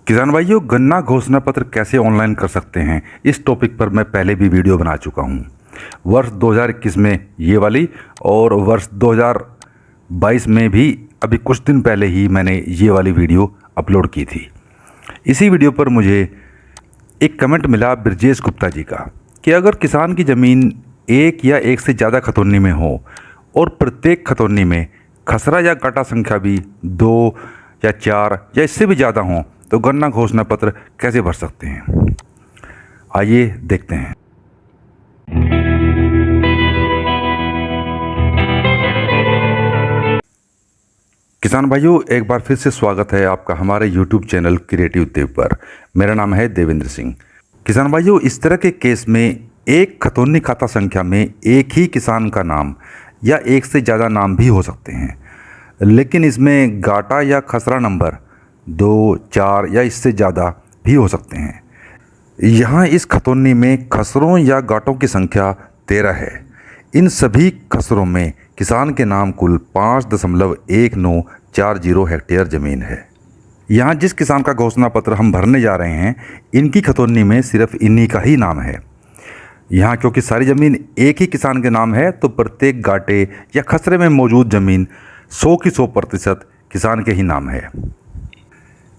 किसान भाइयों, गन्ना घोषणा पत्र कैसे ऑनलाइन कर सकते हैं, इस टॉपिक पर मैं पहले भी वीडियो बना चुका हूं। वर्ष 2021 में ये वाली और वर्ष 2022 में भी अभी कुछ दिन पहले ही मैंने ये वाली वीडियो अपलोड की थी। इसी वीडियो पर मुझे एक कमेंट मिला ब्रजेश गुप्ता जी का कि अगर किसान की ज़मीन एक या एक से ज़्यादा खतौनी में हो और प्रत्येक खतौनी में खसरा या काटा संख्या भी 2 या 4 या इससे भी ज़्यादा हों तो गन्ना घोषणा पत्र कैसे भर सकते हैं। आइए देखते हैं। किसान भाइयों, एक बार फिर से स्वागत है आपका हमारे YouTube चैनल क्रिएटिव देव पर। मेरा नाम है देवेंद्र सिंह। किसान भाइयों, इस तरह के केस में एक खतौनी खाता संख्या में एक ही किसान का नाम या एक से ज़्यादा नाम भी हो सकते हैं, लेकिन इसमें गाटा या खसरा नंबर 2, 4 या इससे ज़्यादा भी हो सकते हैं। यहाँ इस खतौनी में खसरों या गाटों की संख्या 13 है। इन सभी खसरों में किसान के नाम कुल 5.1940 हेक्टेयर ज़मीन है। यहाँ जिस किसान का घोषणा पत्र हम भरने जा रहे हैं, इनकी खतौनी में सिर्फ इन्हीं का ही नाम है। यहाँ क्योंकि सारी ज़मीन एक ही किसान के नाम है, तो प्रत्येक गाटे या खसरे में मौजूद ज़मीन 100 की 100% किसान के ही नाम है।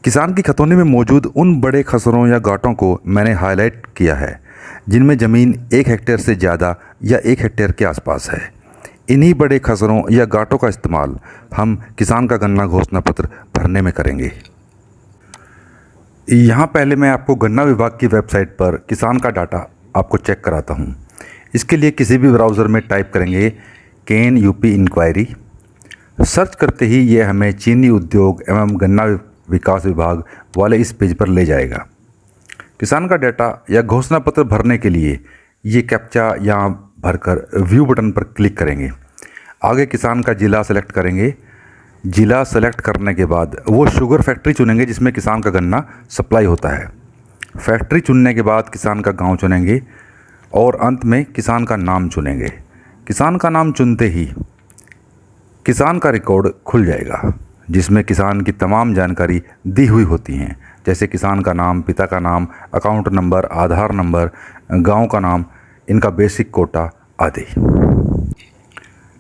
किसान की खतौनी में मौजूद उन बड़े खसरों या गाटों को मैंने हाईलाइट किया है जिनमें ज़मीन 1 हेक्टेयर से ज़्यादा या 1 हेक्टेयर के आसपास है। इन्हीं बड़े खसरों या गाटों का इस्तेमाल हम किसान का गन्ना घोषणा पत्र भरने में करेंगे। यहाँ पहले मैं आपको गन्ना विभाग की वेबसाइट पर किसान का डाटा आपको चेक कराता हूँ। इसके लिए किसी भी ब्राउज़र में टाइप करेंगे केन यूपी इंक्वायरी। सर्च करते ही ये हमें चीनी उद्योग एवं गन्ना विकास विभाग वाले इस पेज पर ले जाएगा। किसान का डाटा या घोषणा पत्र भरने के लिए ये कैप्चा यहाँ भरकर व्यू बटन पर क्लिक करेंगे। आगे किसान का ज़िला सेलेक्ट करेंगे। ज़िला सेलेक्ट करने के बाद वो शुगर फैक्ट्री चुनेंगे जिसमें किसान का गन्ना सप्लाई होता है। फैक्ट्री चुनने के बाद किसान का गांव चुनेंगे और अंत में किसान का नाम चुनेंगे। किसान का नाम चुनते ही किसान का रिकॉर्ड खुल जाएगा जिसमें किसान की तमाम जानकारी दी हुई होती हैं, जैसे किसान का नाम, पिता का नाम, अकाउंट नंबर, आधार नंबर, गांव का नाम, इनका बेसिक कोटा आदि।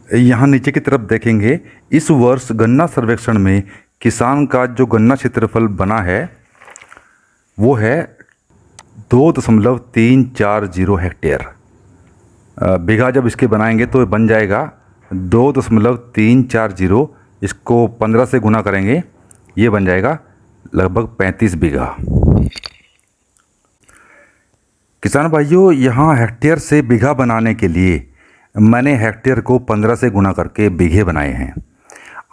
यहाँ नीचे की तरफ देखेंगे, इस वर्ष गन्ना सर्वेक्षण में किसान का जो गन्ना क्षेत्रफल बना है वो है 2.340 हेक्टेयर। बीघा जब इसके बनाएंगे तो बन जाएगा 2.340, इसको 15 से गुना करेंगे, ये बन जाएगा लगभग 35 बीघा। किसान भाइयों, यहाँ हेक्टेयर से बीघा बनाने के लिए मैंने हेक्टेयर को 15 से गुना करके बीघे बनाए हैं।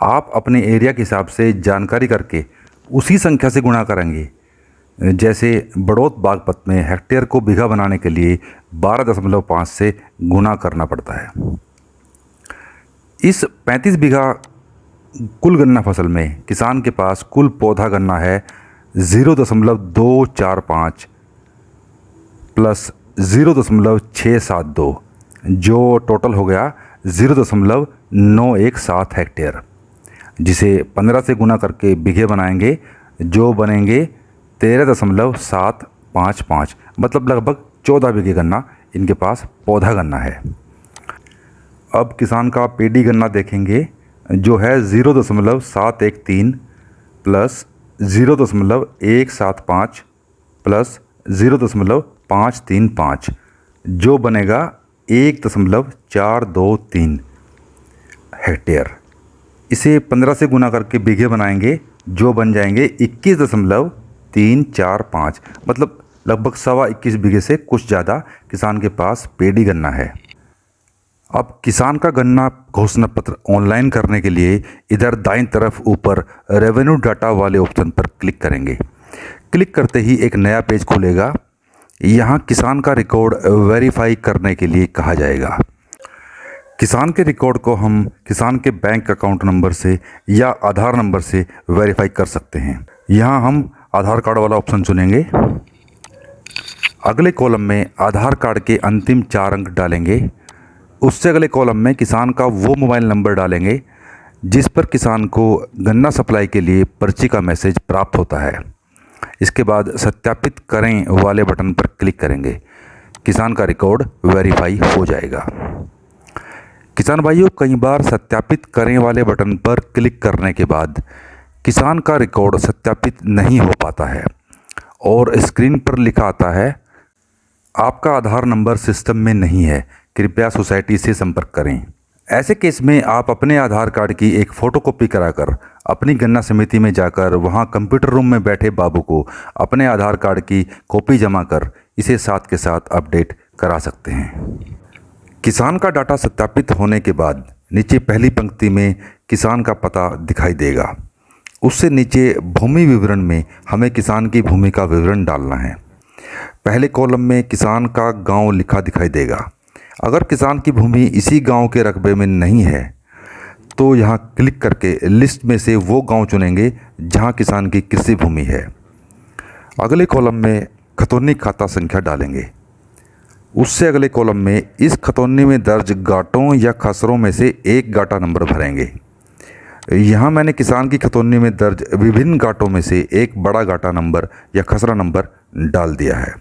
आप अपने एरिया के हिसाब से जानकारी करके उसी संख्या से गुणा करेंगे। जैसे बड़ौत बागपत में हेक्टेयर को बीघा बनाने के लिए 12.5 से गुना करना पड़ता है। इस 35 बीघा कुल गन्ना फसल में किसान के पास कुल पौधा गन्ना है 0.245 प्लस 0.672, जो टोटल हो गया 0.917 हेक्टेयर, जिसे 15 से गुना करके बीघे बनाएंगे जो बनेंगे 13.755, मतलब लगभग 14 बीघे गन्ना इनके पास पौधा गन्ना है। अब किसान का पेडी गन्ना देखेंगे जो है 0.713 प्लस 0.175 प्लस 0.535, जो बनेगा 1.423 हेक्टेयर। इसे 15 से गुना करके बीघे बनाएंगे जो बन जाएंगे 21.345, मतलब लगभग 21.25 बीघे से कुछ ज़्यादा किसान के पास पेडी गन्ना है। अब किसान का गन्ना घोषणा पत्र ऑनलाइन करने के लिए इधर दाईं तरफ ऊपर रेवेन्यू डाटा वाले ऑप्शन पर क्लिक करेंगे। क्लिक करते ही एक नया पेज खुलेगा। यहाँ किसान का रिकॉर्ड वेरीफाई करने के लिए कहा जाएगा। किसान के रिकॉर्ड को हम किसान के बैंक अकाउंट नंबर से या आधार नंबर से वेरीफाई कर सकते हैं। यहाँ हम आधार कार्ड वाला ऑप्शन चुनेंगे। अगले कॉलम में आधार कार्ड के अंतिम 4 अंक डालेंगे। उससे अगले कॉलम में किसान का वो मोबाइल नंबर डालेंगे जिस पर किसान को गन्ना सप्लाई के लिए पर्ची का मैसेज प्राप्त होता है। इसके बाद सत्यापित करें वाले बटन पर क्लिक करेंगे। किसान का रिकॉर्ड वेरीफाई हो जाएगा। किसान भाइयों, कई बार सत्यापित करें वाले बटन पर क्लिक करने के बाद किसान का रिकॉर्ड सत्यापित नहीं हो पाता है और स्क्रीन पर लिखा आता है आपका आधार नंबर सिस्टम में नहीं है, कृपया सोसाइटी से संपर्क करें। ऐसे केस में आप अपने आधार कार्ड की एक फ़ोटोकॉपी कराकर अपनी गन्ना समिति में जाकर वहां कंप्यूटर रूम में बैठे बाबू को अपने आधार कार्ड की कॉपी जमा कर इसे साथ के साथ अपडेट करा सकते हैं। किसान का डाटा सत्यापित होने के बाद नीचे पहली पंक्ति में किसान का पता दिखाई देगा। उससे नीचे भूमि विवरण में हमें किसान की भूमि का विवरण डालना है। पहले कॉलम में किसान का गांव लिखा दिखाई देगा। अगर किसान की भूमि इसी गांव के रकबे में नहीं है तो यहां क्लिक करके लिस्ट में से वो गांव चुनेंगे जहां किसान की कृषि भूमि है। अगले कॉलम में खतौनी खाता संख्या डालेंगे। उससे अगले कॉलम में इस खतौनी में दर्ज गांठों या खसरों में से एक गांठा नंबर भरेंगे। यहाँ मैंने किसान की खतौनी में दर्ज विभिन्न गांठों में से एक बड़ा गांठा नंबर या खसरा नंबर डाल दिया है।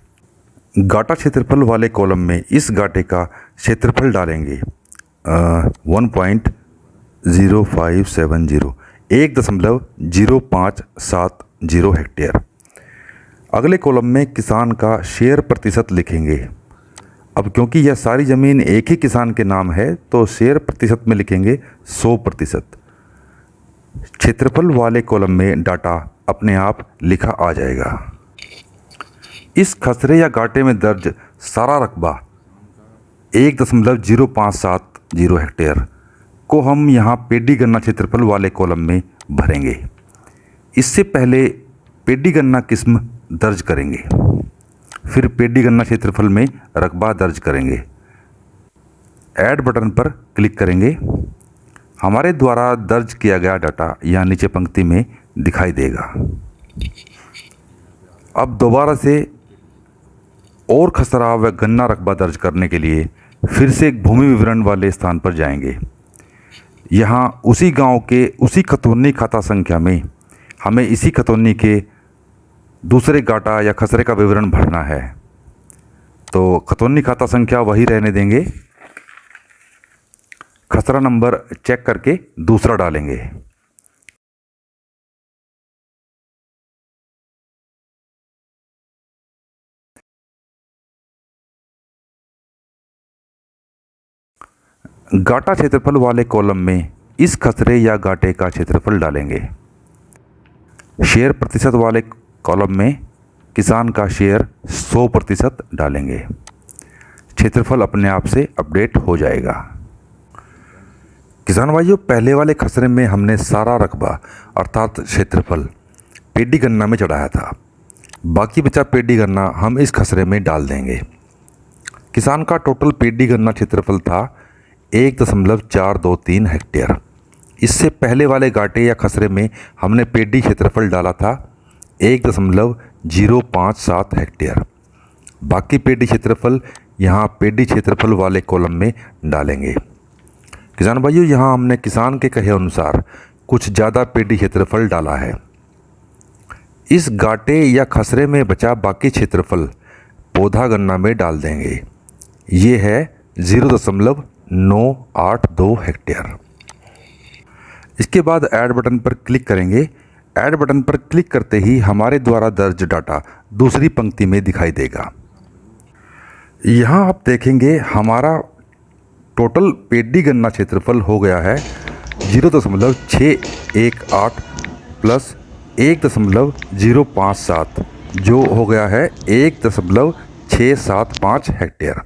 गांठा क्षेत्रफल वाले कॉलम में इस गांठे का क्षेत्रफल डालेंगे 1.0570 1.0570 हेक्टेयर। अगले कॉलम में किसान का शेयर प्रतिशत लिखेंगे। अब क्योंकि यह सारी ज़मीन एक ही किसान के नाम है तो शेयर प्रतिशत में लिखेंगे 100%। क्षेत्रफल वाले कॉलम में डाटा अपने आप लिखा आ जाएगा। इस खसरे या गांठे में दर्ज सारा रकबा 1.0570 हेक्टेयर को हम यहाँ पेडी गन्ना क्षेत्रफल वाले कॉलम में भरेंगे। इससे पहले पेडी गन्ना किस्म दर्ज करेंगे, फिर पेडी गन्ना क्षेत्रफल में रकबा दर्ज करेंगे। ऐड बटन पर क्लिक करेंगे। हमारे द्वारा दर्ज किया गया डाटा यहाँ नीचे पंक्ति में दिखाई देगा। अब दोबारा से और खसरा व गन्ना रकबा दर्ज करने के लिए फिर से भूमि विवरण वाले स्थान पर जाएंगे। यहाँ उसी गांव के उसी खतौनी खाता संख्या में हमें इसी खतौनी के दूसरे गांठा या खसरे का विवरण भरना है, तो खतौनी खाता संख्या वही रहने देंगे। खसरा नंबर चेक करके दूसरा डालेंगे। गांठा क्षेत्रफल वाले कॉलम में इस खसरे या गांठे का क्षेत्रफल डालेंगे। शेयर प्रतिशत वाले कॉलम में किसान का शेयर 100% डालेंगे। क्षेत्रफल अपने आप से अपडेट हो जाएगा। किसान भाइयों, पहले वाले खसरे में हमने सारा रकबा अर्थात क्षेत्रफल पेडी गन्ना में चढ़ाया था। बाकी बचा पेडी गन्ना हम इस खसरे में डाल देंगे। किसान का टोटल पेडी गन्ना क्षेत्रफल था 1.423 हेक्टेयर। इससे पहले वाले गांठे या खसरे में हमने पेडी क्षेत्रफल डाला था 1.057 हेक्टेयर। बाकी पेडी क्षेत्रफल यहाँ पेडी क्षेत्रफल वाले कॉलम में डालेंगे। किसान भाइयों, यहाँ हमने किसान के कहे अनुसार कुछ ज़्यादा पेडी क्षेत्रफल डाला है। इस गांठे या खसरे में बचा बाकी क्षेत्रफल पौधा गन्ना में डाल देंगे। ये है 0.982 हेक्टेयर। इसके बाद ऐड बटन पर क्लिक करेंगे। ऐड बटन पर क्लिक करते ही हमारे द्वारा दर्ज डाटा दूसरी पंक्ति में दिखाई देगा। यहाँ आप देखेंगे हमारा टोटल पेडी गन्ना क्षेत्रफल हो गया है 0.618 प्लस 1.057 जो हो गया है 1.675 हेक्टेयर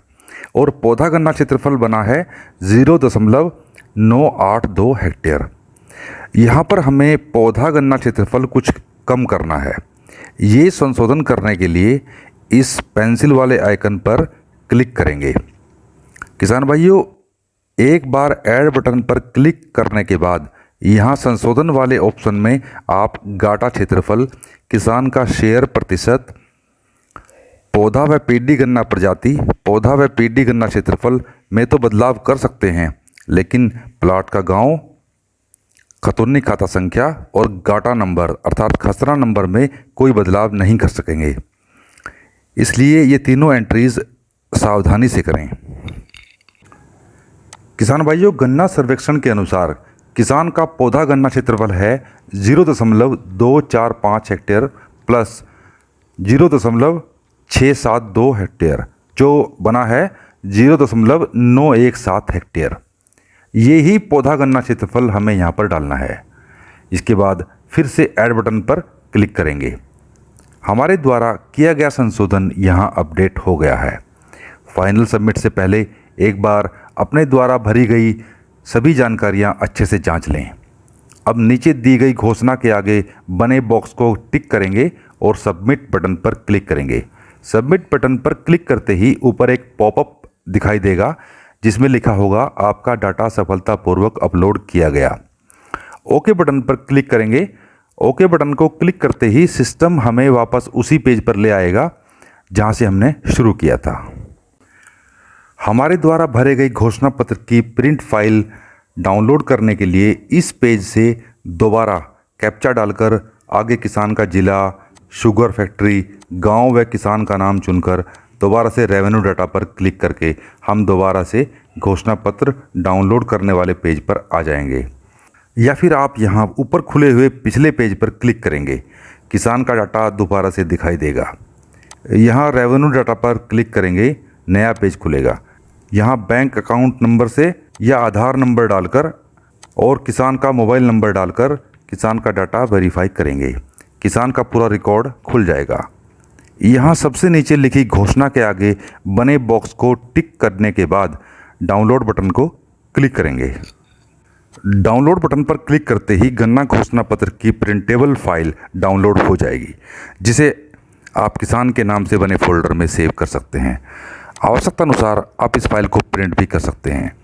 और पौधा गन्ना क्षेत्रफल बना है 0.982 हेक्टेयर। यहाँ पर हमें पौधा गन्ना क्षेत्रफल कुछ कम करना है। ये संशोधन करने के लिए इस पेंसिल वाले आइकन पर क्लिक करेंगे। किसान भाइयों, एक बार ऐड बटन पर क्लिक करने के बाद यहाँ संशोधन वाले ऑप्शन में आप गांठा क्षेत्रफल, किसान का शेयर प्रतिशत, पौधा व पेडी गन्ना प्रजाति, पौधा व पेडी गन्ना क्षेत्रफल में तो बदलाव कर सकते हैं, लेकिन प्लाट का गांव, खतौनी खाता संख्या और गाटा नंबर अर्थात खसरा नंबर में कोई बदलाव नहीं कर सकेंगे। इसलिए ये तीनों एंट्रीज सावधानी से करें। किसान भाइयों, गन्ना सर्वेक्षण के अनुसार किसान का पौधा गन्ना क्षेत्रफल है 0.245 हेक्टेयर प्लस 0.672 हेक्टेयर, जो बना है 0.917 हेक्टेयर। ये ही पौधा गन्ना क्षेत्रफल हमें यहाँ पर डालना है। इसके बाद फिर से ऐड बटन पर क्लिक करेंगे। हमारे द्वारा किया गया संशोधन यहाँ अपडेट हो गया है। फाइनल सबमिट से पहले एक बार अपने द्वारा भरी गई सभी जानकारियाँ अच्छे से जांच लें। अब नीचे दी गई घोषणा के आगे बने बॉक्स को टिक करेंगे और सबमिट बटन पर क्लिक करेंगे। सबमिट बटन पर क्लिक करते ही ऊपर एक पॉपअप दिखाई देगा जिसमें लिखा होगा आपका डाटा सफलतापूर्वक अपलोड किया गया। ओके बटन पर क्लिक करेंगे। ओके बटन को क्लिक करते ही सिस्टम हमें वापस उसी पेज पर ले आएगा जहां से हमने शुरू किया था। हमारे द्वारा भरे गई घोषणा पत्र की प्रिंट फाइल डाउनलोड करने के लिए इस पेज से दोबारा कैप्चा डालकर आगे किसान का जिला, शुगर फैक्ट्री, गांव व किसान का नाम चुनकर दोबारा से रेवेन्यू डाटा पर क्लिक करके हम दोबारा से घोषणा पत्र डाउनलोड करने वाले पेज पर आ जाएंगे। या फिर आप यहाँ ऊपर खुले हुए पिछले पेज पर क्लिक करेंगे। किसान का डाटा दोबारा से दिखाई देगा। यहाँ रेवेन्यू डाटा पर क्लिक करेंगे, नया पेज खुलेगा। यहाँ बैंक अकाउंट नंबर से या आधार नंबर डालकर और किसान का मोबाइल नंबर डालकर किसान का डाटा वेरीफाई करेंगे। किसान का पूरा रिकॉर्ड खुल जाएगा। यहाँ सबसे नीचे लिखी घोषणा के आगे बने बॉक्स को टिक करने के बाद डाउनलोड बटन को क्लिक करेंगे। डाउनलोड बटन पर क्लिक करते ही गन्ना घोषणा पत्र की प्रिंटेबल फाइल डाउनलोड हो जाएगी, जिसे आप किसान के नाम से बने फोल्डर में सेव कर सकते हैं। आवश्यकता अनुसार आप इस फाइल को प्रिंट भी कर सकते हैं।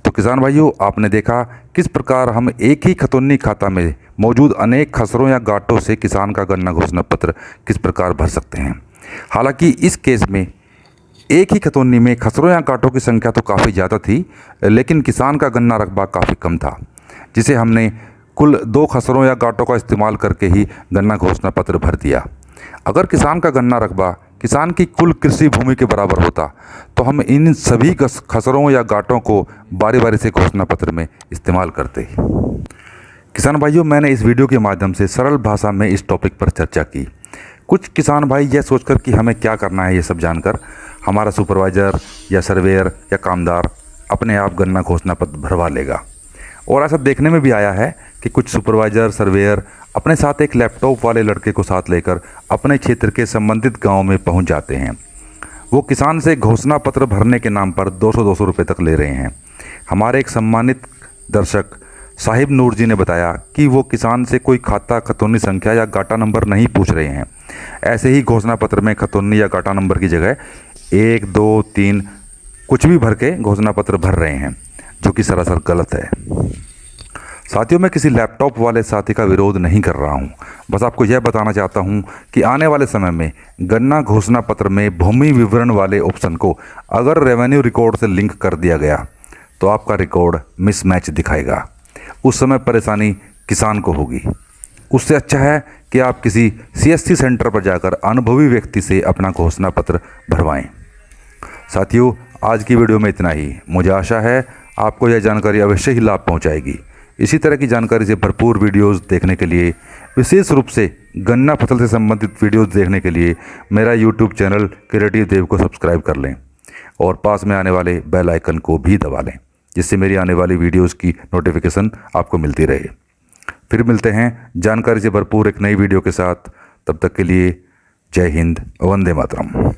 तो किसान भाइयों, आपने देखा किस प्रकार हम एक ही खतौनी खाता में मौजूद अनेक खसरों या गांठों से किसान का गन्ना घोषणा पत्र किस प्रकार भर सकते हैं। हालांकि इस केस में एक ही खतौनी में खसरों या गांठों की संख्या तो काफ़ी ज़्यादा थी, लेकिन किसान का गन्ना रकबा काफ़ी कम था, जिसे हमने कुल 2 खसरों या गांठों का इस्तेमाल करके ही गन्ना घोषणा पत्र भर दिया। अगर किसान का गन्ना रकबा किसान की कुल कृषि भूमि के बराबर होता तो हम इन सभी खसरों या गांठों को बारी बारी से घोषणा पत्र में इस्तेमाल करते। किसान भाइयों, मैंने इस वीडियो के माध्यम से सरल भाषा में इस टॉपिक पर चर्चा की। कुछ किसान भाई यह सोचकर कि हमें क्या करना है ये सब जानकर हमारा सुपरवाइज़र या सर्वेयर या कामदार अपने आप गन्ना घोषणा पत्र भरवा लेगा। और ऐसा देखने में भी आया है कि कुछ सुपरवाइज़र, सर्वेयर अपने साथ एक लैपटॉप वाले लड़के को साथ लेकर अपने क्षेत्र के संबंधित गांव में पहुंच जाते हैं। वो किसान से घोषणा पत्र भरने के नाम पर 200-200 रुपये तक ले रहे हैं। हमारे एक सम्मानित दर्शक साहिब नूर जी ने बताया कि वो किसान से कोई खाता, खतौनी संख्या या गाटा नंबर नहीं पूछ रहे हैं। ऐसे ही घोषणा पत्र में खतौनी या गाटा नंबर की जगह 1, 2, 3 कुछ भी भर के घोषणा पत्र भर रहे हैं, जो कि सरासर गलत है। साथियों, मैं किसी लैपटॉप वाले साथी का विरोध नहीं कर रहा हूं, बस आपको यह बताना चाहता हूं कि आने वाले समय में गन्ना घोषणा पत्र में भूमि विवरण वाले ऑप्शन को अगर रेवेन्यू रिकॉर्ड से लिंक कर दिया गया तो आपका रिकॉर्ड मिसमैच दिखाएगा। उस समय परेशानी किसान को होगी। उससे अच्छा है कि आप किसी CSC सेंटर पर जाकर अनुभवी व्यक्ति से अपना घोषणा पत्र भरवाएं। साथियों, आज की वीडियो में इतना ही। मुझे आशा है आपको यह जानकारी अवश्य ही लाभ पहुंचाएगी। इसी तरह की जानकारी से भरपूर वीडियोस देखने के लिए, विशेष रूप से गन्ना फसल से संबंधित वीडियोस देखने के लिए मेरा YouTube चैनल क्रिएटिव देव को सब्सक्राइब कर लें और पास में आने वाले बेल आइकन को भी दबा लें, जिससे मेरी आने वाली वीडियोस की नोटिफिकेशन आपको मिलती रहे। फिर मिलते हैं जानकारी से भरपूर एक नई वीडियो के साथ। तब तक के लिए जय हिंद, वंदे मातरम।